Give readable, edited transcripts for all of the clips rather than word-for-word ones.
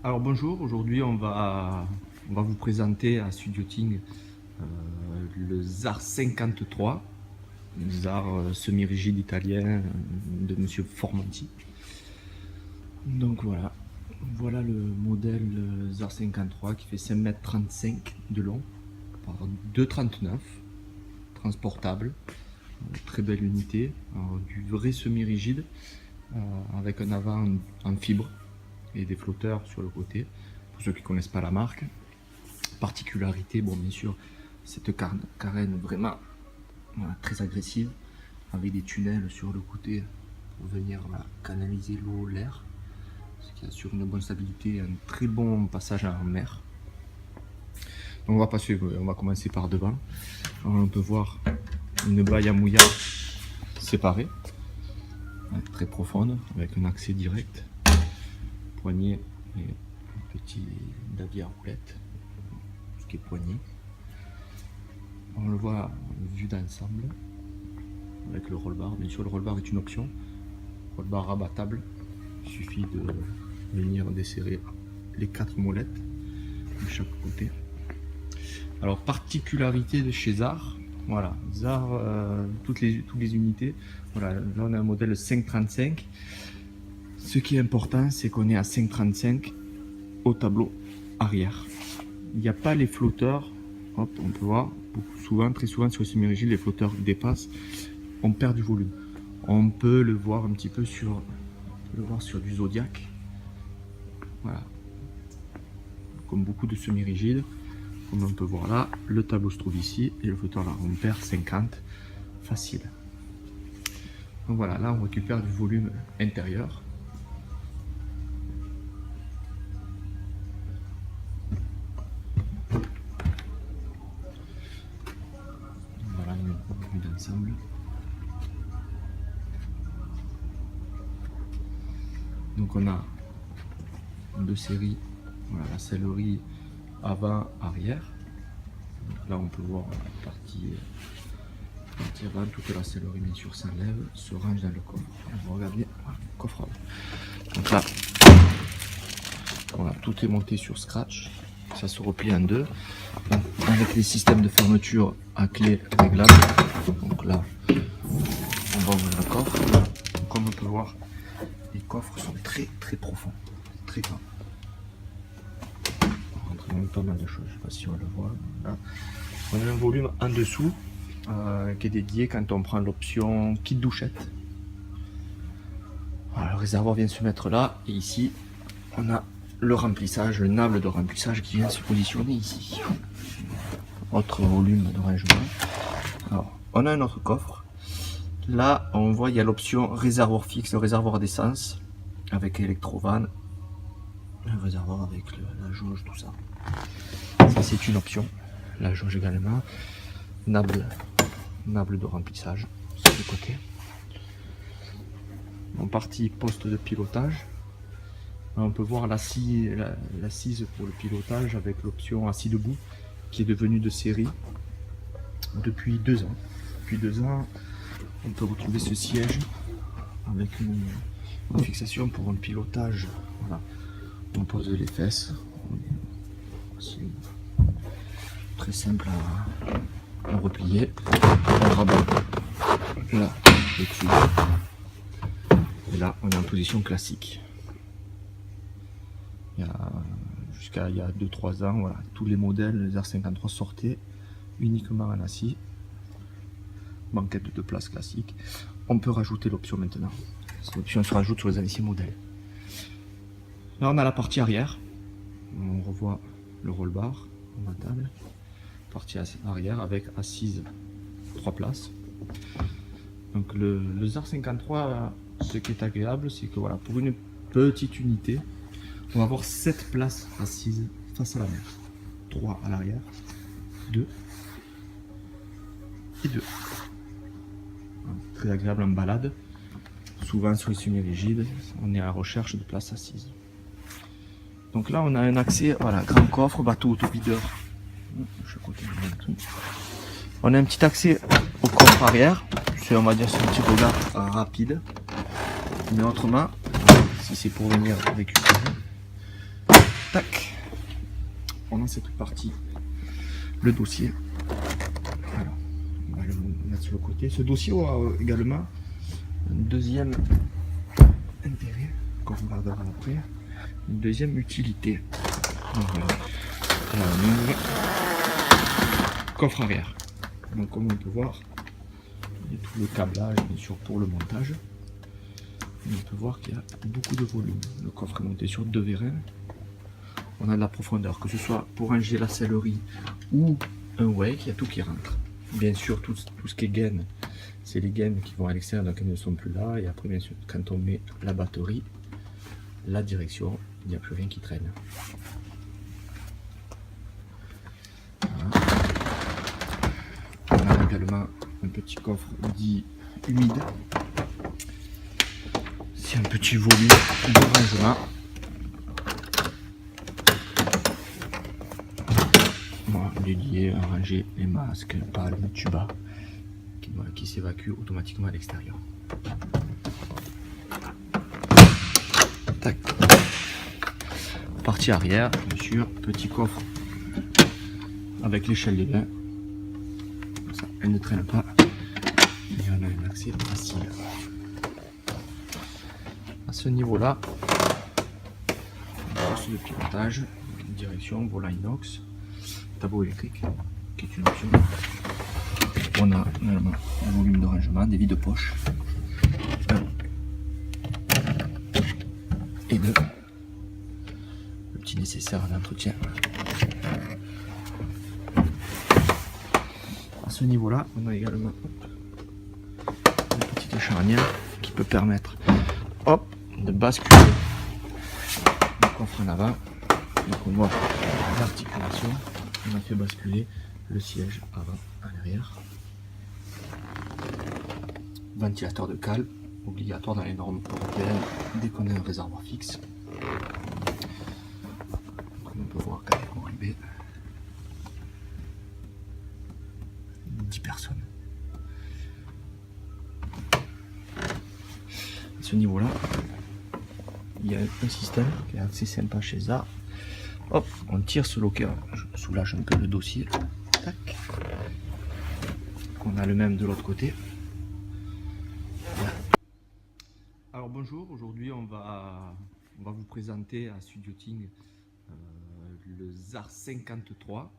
Alors bonjour, aujourd'hui on va vous présenter à Studioting le ZAR 53, le ZAR semi-rigide italien de Monsieur Formanti. Donc voilà le modèle ZAR 53 qui fait 5,35 m de long par 2,39 m, transportable, très belle unité, alors, du vrai semi-rigide avec un avant en fibre et des flotteurs sur le côté, pour ceux qui ne connaissent pas la marque. Particularité, bon bien sûr, cette carène vraiment très agressive, avec des tunnels sur le côté pour venir canaliser l'eau, l'air, ce qui assure une bonne stabilité et un très bon passage en mer. Donc on va commencer par devant. Alors, on peut voir une baille à mouillage séparée, très profonde, avec un accès direct, poignée et un petit davier à roulette, ce qui est poignet. On le voit vu d'ensemble avec le roll bar. Bien sûr, le roll bar est une option, roll bar rabattable. Il suffit de venir desserrer les 4 molettes de chaque côté. Alors, particularité de chez ZAR, voilà, ZAR, toutes les unités. Voilà, là on a un modèle 535. Ce qui est important, c'est qu'on est à 5,35 au tableau arrière. Il n'y a pas les flotteurs. Hop, on peut voir très souvent sur le semi-rigide, les flotteurs dépassent. On perd du volume. On peut le voir un petit peu sur du Zodiac. Voilà. Comme beaucoup de semi-rigides, comme on peut voir là, le tableau se trouve ici et le flotteur là, on perd 50 facile. Donc voilà, là on récupère du volume intérieur. D'ensemble. Donc on a deux séries, voilà, la sellerie avant arrière. Donc là on peut voir la partie avant, toute la sellerie bien sûr s'enlève, se range dans le coffre. On va regarder voilà, le coffre avant. Donc là voilà, tout est monté sur scratch, ça se replie en deux. Donc, avec les systèmes de fermeture à clé réglable. Donc là, on va ouvrir le coffre. Comme on peut voir, les coffres sont très profonds, très grands. On rentre même pas mal de choses, je ne sais pas si on le voit. Là. On a un volume en dessous qui est dédié quand on prend l'option kit douchette. Voilà, le réservoir vient se mettre là, et ici, on a le remplissage, le nable de remplissage qui vient se positionner ici. Autre volume de rangement. Alors, on a un autre coffre. Là, on voit il y a l'option réservoir fixe, réservoir d'essence avec électrovanne, le réservoir avec la jauge, tout ça. Ça, c'est une option. La jauge également. Nable de remplissage sur le côté. En partie poste de pilotage. Là, on peut voir l'assise pour le pilotage avec l'option assis debout qui est devenue de série depuis 2 ans. Depuis 2 ans, on peut retrouver ce siège avec une fixation pour un pilotage. Voilà. On pose les fesses. C'est très simple à replier. On rabat là le tube. Et là, on est en position classique. Jusqu'à il y a 2-3 ans, voilà, tous les modèles, les R53 sortaient uniquement en acier. Banquette de 2 places classique. On peut rajouter l'option maintenant. Cette option se rajoute sur les anciens modèles. Là, on a la partie arrière. On revoit le roll bar en table. Partie arrière avec assise 3 places. Donc le ZAR 53, ce qui est agréable, c'est que voilà, pour une petite unité, on va avoir 7 places assises face à la mer. 3 à l'arrière, 2 et 2. Très agréable en balade. Souvent sur les semi-rigides, on est à la recherche de places assises. Donc là, on a un accès, voilà, grand coffre, bateau autovideur. On a un petit accès au coffre arrière. On va dire c'est un petit regard rapide. Mais autrement, si c'est pour venir récupérer, Tac. On a cette partie, le dossier. Alors, on va le mettre sur le côté. Ce dossier aura également un deuxième intérêt, qu'on regardera après, une deuxième utilité. Donc, voilà. Là, on ouvre. Coffre arrière. Donc comme on peut voir, il y a tout le câblage bien sûr pour le montage. Et on peut voir qu'il y a beaucoup de volume. Le coffre est monté sur 2 vérins. On a de la profondeur, que ce soit pour ranger la sellerie ou un wake, il y a tout qui rentre. Bien sûr, tout ce qui est gaine, c'est les gaines qui vont à l'extérieur, donc elles ne sont plus là. Et après, bien sûr, quand on met la batterie, la direction, il n'y a plus rien qui traîne. Voilà. On a également un petit coffre dit humide. C'est un petit volume de rangement. Voilà, dédié à ranger les masques, pales, tuba qui s'évacuent automatiquement à l'extérieur. Tac. Partie arrière, bien sûr, petit coffre avec l'échelle des bains. Ça, elle ne traîne pas. Et on a un accès facile. À ce niveau-là, poste de pilotage, direction, volant inox, tableau électrique, qui est une option. On a également un volume de rangement, des vides de poche. 1 et 2. Le petit nécessaire à l'entretien. À ce niveau-là, on a également une petite charnière qui peut permettre de basculer le coffre en avant. Donc on voit l'articulation. On a fait basculer le siège avant à l'arrière. Ventilateur de cale, obligatoire dans les normes européennes dès qu'on a un réservoir fixe. Comme on peut voir, catégorie B, 10 personnes. À ce niveau-là, il y a un système qui est assez sympa chez ZAR. Hop, on tire ce locker, je soulage un peu le dossier. Tac. On a le même de l'autre côté. Alors bonjour, aujourd'hui on va vous présenter à Studioting le ZAR 53,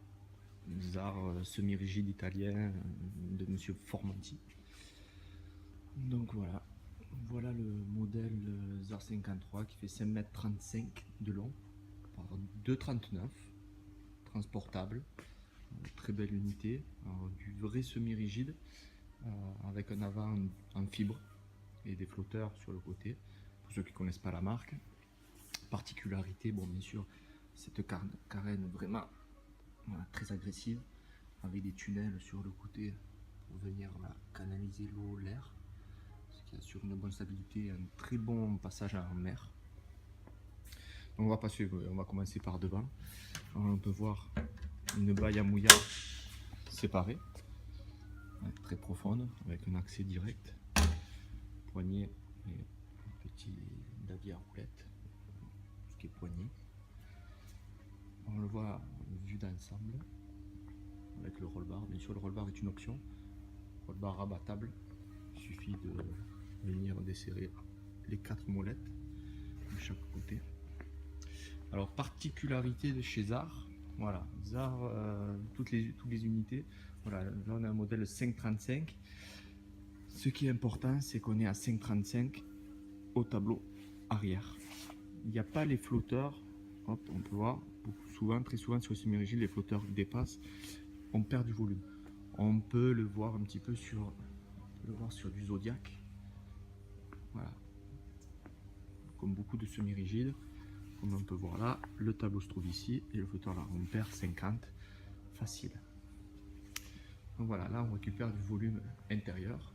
ZAR semi-rigide italien de Monsieur Formanti. Donc voilà le modèle ZAR 53 qui fait 5,35 m de long par 2,39 m, transportable, très belle unité, du vrai semi-rigide avec un avant en fibre et des flotteurs sur le côté, pour ceux qui ne connaissent pas la marque. Particularité, bon bien sûr, cette carène vraiment très agressive, avec des tunnels sur le côté pour venir canaliser l'eau, l'air, ce qui assure une bonne stabilité et un très bon passage en mer. Donc on va commencer par devant. Alors on peut voir une baille à mouillage séparée, très profonde, avec un accès direct, poignée et un petit davier à roulette, ce qui est poignet. On le voit vu d'ensemble avec le roll-bar. Bien sûr, le roll-bar est une option, roll-bar rabattable. Il suffit de venir desserrer les 4 molettes de chaque côté. Alors, particularité de chez ZAR, voilà, ZAR, toutes les unités. Voilà, là on a un modèle 535. Ce qui est important, c'est qu'on est à 535 au tableau arrière. Il n'y a pas les flotteurs. Hop, on peut voir très souvent sur le semi-rigide, les flotteurs dépassent, on perd du volume. On peut le voir un petit peu sur du Zodiac. Voilà, comme beaucoup de semi-rigides, comme on peut voir là, le tableau se trouve ici et le flotteur là, on perd 50 facile. Donc voilà, là on récupère du volume intérieur.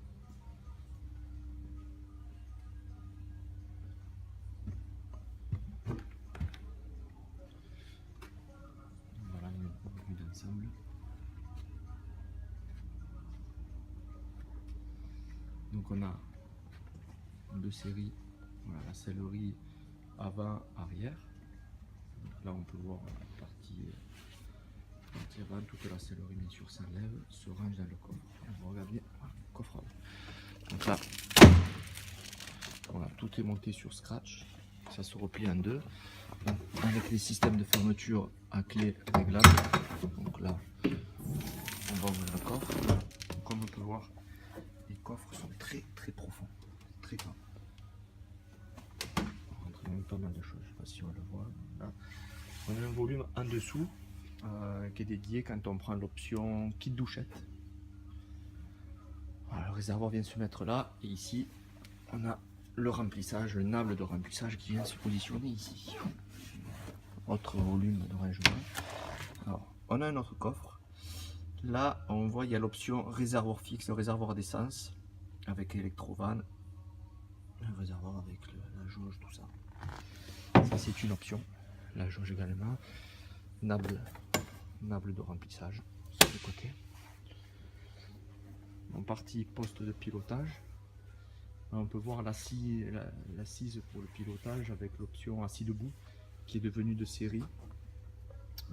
Voilà une vue d'ensemble. Donc on a 2 séries, voilà, la sellerie avant, arrière, Là on peut voir la partie avant, toute la sellerie bien sûr s'enlève, se range dans le coffre. On va regarder le coffre. Donc là, voilà, tout est monté sur Scratch, ça se replie en deux, donc, avec les systèmes de fermeture à clé réglable. Donc là, on va ouvrir le coffre. Comme on peut voir, les coffres sont très profonds, très grands. On rentre même pas mal de choses, je sais pas si on le voit. Là, on a un volume en dessous qui est dédié quand on prend l'option kit douchette. Voilà, le réservoir vient se mettre là, et ici on a le remplissage, le nable de remplissage qui vient se positionner ici. Autre volume de rangement. Alors, on a un autre coffre. Là, on voit il y a l'option réservoir fixe, le réservoir d'essence avec électrovanne, le réservoir avec la jauge, tout ça. Ça, c'est une option. La jauge également. Nable de remplissage sur le côté. En partie poste de pilotage. Là, on peut voir l'assise pour le pilotage avec l'option assis debout qui est devenue de série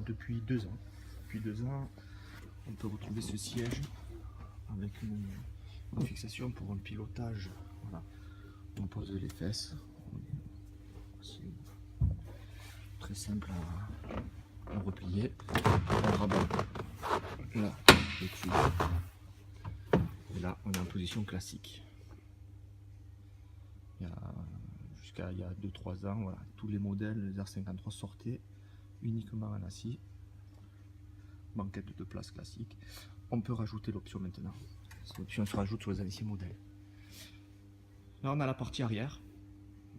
depuis 2 ans. Depuis 2 ans, on peut retrouver ce siège avec une fixation pour un pilotage. Voilà. On pose les fesses. C'est très simple à replier. On rabat là le tube. Et là, on est en position classique. Jusqu'à il y a 2-3 ans, voilà, tous les modèles, les R53 sortaient uniquement en acier. Banquette de place classique. On peut rajouter l'option maintenant. Cette option se rajoute sur les anciens modèles. Là, on a la partie arrière.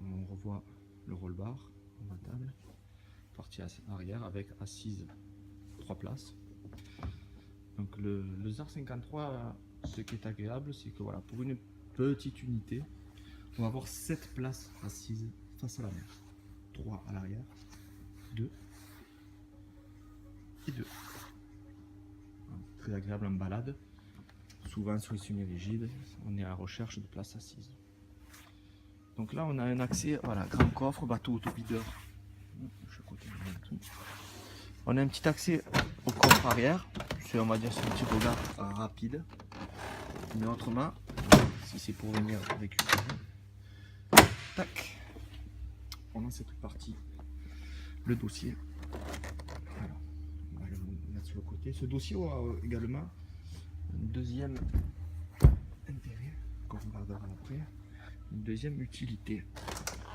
On revoit le roll bar montable. Partie arrière avec assise 3 places. Donc le ZAR53, ce qui est agréable, c'est que voilà, pour une petite unité, on va avoir 7 places assises face à la mer. 3 à l'arrière, 2 et 2. Très agréable en balade. Souvent sur les semi-rigides, on est à la recherche de places assises. Donc là, on a un accès, voilà, grand coffre, bateau auto-videur. On a un petit accès au coffre arrière. C'est, on va dire, c'est un petit regard rapide. Mais autrement, si c'est pour venir récupérer, tac, on a cette partie, le dossier. Alors, on va le mettre sur le côté. Ce dossier aura également un deuxième intérêt, qu'on regardera après, une deuxième utilité.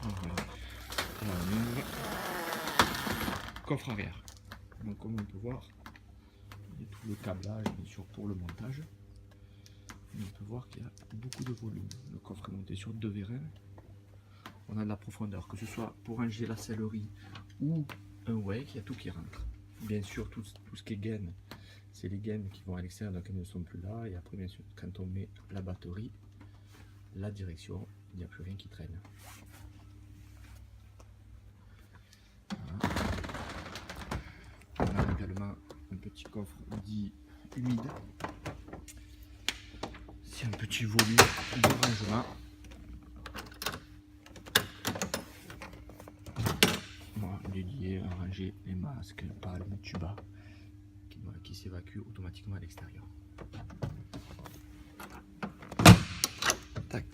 Donc, voilà. Coffre arrière. Donc comme on peut voir, il y a tout le câblage bien sûr pour le montage. Et on peut voir qu'il y a beaucoup de volume. Le coffre est monté sur 2 vérins. On a de la profondeur, que ce soit pour ranger la sellerie ou un wake, il y a tout qui rentre. Bien sûr, tout ce qui est gaine, c'est les gaines qui vont à l'extérieur, donc elles ne sont plus là. Et après, bien sûr, quand on met la batterie, la direction, il n'y a plus rien qui traîne. Voilà. On a également un petit coffre dit humide. C'est un petit volume de rangement. Voilà, dédié à ranger les masques, palmes, tubas qui s'évacuent automatiquement à l'extérieur. Tac.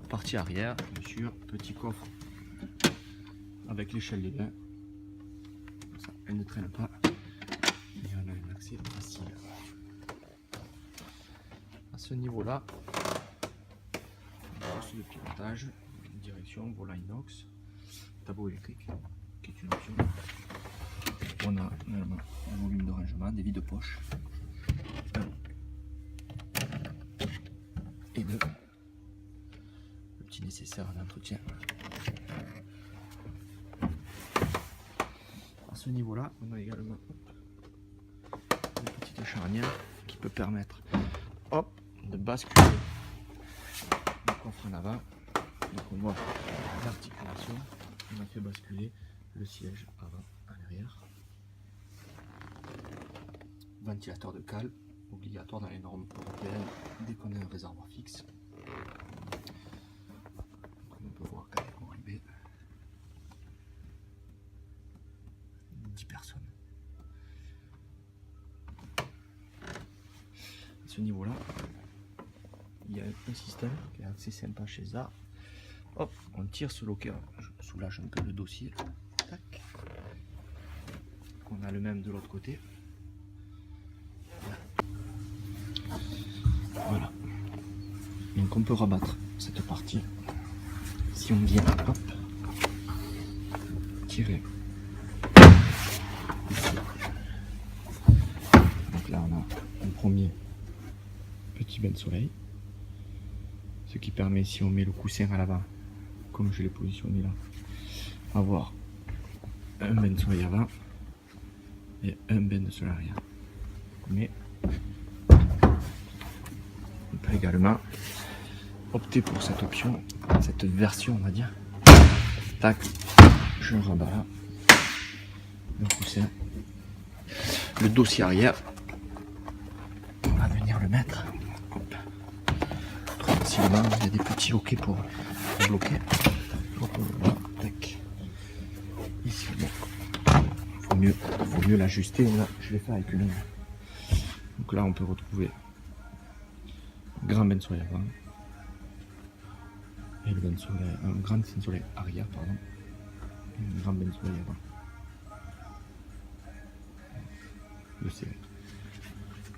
Partie arrière, bien sûr, petit coffre avec l'échelle des bains. Ça, elle ne traîne pas. Et on a un accès facile. À ce niveau-là, poste de pilotage, direction, volant inox, tableau électrique, qui est une option. On a également un volume de rangement, des vides de poche. 1 et 2. Le petit nécessaire à l'entretien. À ce niveau-là, on a également une petite charnière qui peut permettre, hop, de basculer le coffre en avant. Donc on voit l'articulation. On a fait basculer le siège avant à l'arrière. Ventilateur de cale, obligatoire dans les normes européennes dès qu'on a un réservoir fixe. Comme on peut voir, cale enrobée. ce niveau-là, il y a un système qui est assez sympa chez ZAR. Hop, on tire ce loquet, je soulage un peu le dossier. Tac. On a le même de l'autre côté. Voilà. Donc on peut rabattre cette partie. Si on vient, hop, tirer. Ici. Donc là on a un premier petit bain de soleil. Ce qui permet, si on met le coussin à l'avant, comme je l'ai positionné là, avoir un bain de soleil avant et un bain de soleil arrière. Mais on peut également opter pour cette option, cette version on va dire. Tac, je rabats là le coussin, le dossier arrière, on va venir le mettre. Hop. Facilement, il y a des petits loquets pour bloquer. Hop, voilà, tac. Ici, bon. Faut mieux l'ajuster. Là, je l'ai fait avec une. Donc là, on peut retrouver grand bain de soleil avant et le bain de soleil, un grand bain de soleil arrière, pardon, et un grand bain de soleil avant. Le CV.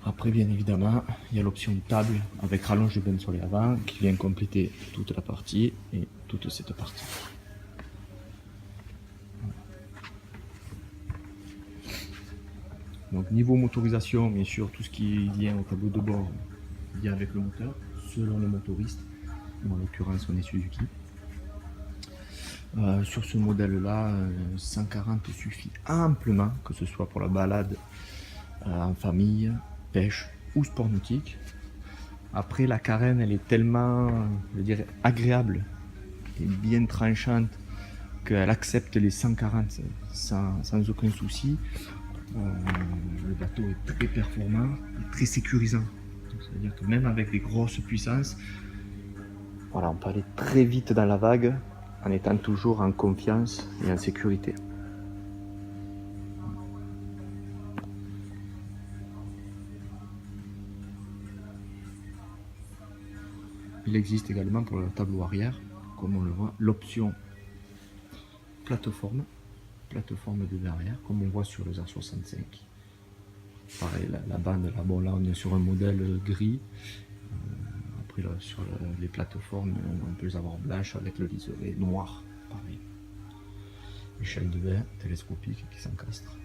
Après, bien évidemment, il y a l'option table avec rallonge de bain de soleil avant qui vient compléter toute la partie et toute cette partie. Donc niveau motorisation, bien sûr, tout ce qui vient au tableau de bord vient avec le moteur, selon le motoriste. En l'occurrence, on est Suzuki. Sur ce modèle-là, 140 suffit amplement, que ce soit pour la balade en famille, pêche ou sport nautique. Après, la carène, elle est tellement, je dirais, agréable et bien tranchante qu'elle accepte les 140 sans aucun souci. Le bateau est très performant et très sécurisant. C'est-à-dire que même avec des grosses puissances, voilà, on peut aller très vite dans la vague en étant toujours en confiance et en sécurité. Il existe également pour le tableau arrière, comme on le voit, l'option plateforme de derrière, comme on voit sur le ZAR 65. Pareil, la bande, là, bon, là on est sur un modèle gris. Après là, sur les plateformes, on peut les avoir blanches avec le liseré noir. Pareil. Échelle de bain télescopique qui s'encastre.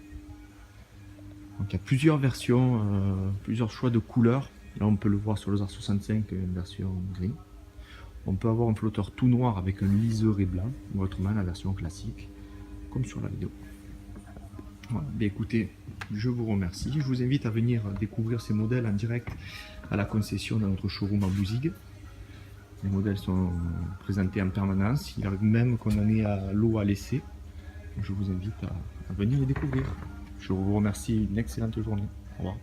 Donc il y a plusieurs versions, plusieurs choix de couleurs. Là on peut le voir sur le ZAR 65, une version gris. On peut avoir un flotteur tout noir avec un liseré blanc, ou autrement la version classique, comme sur la vidéo. Voilà. Bien, écoutez, je vous remercie. Je vous invite à venir découvrir ces modèles en direct à la concession dans notre showroom à Bouzigues. Les modèles sont présentés en permanence. Il arrive même qu'on en ait à l'eau à l'essai. Je vous invite à venir les découvrir. Je vous remercie. Une excellente journée. Au revoir.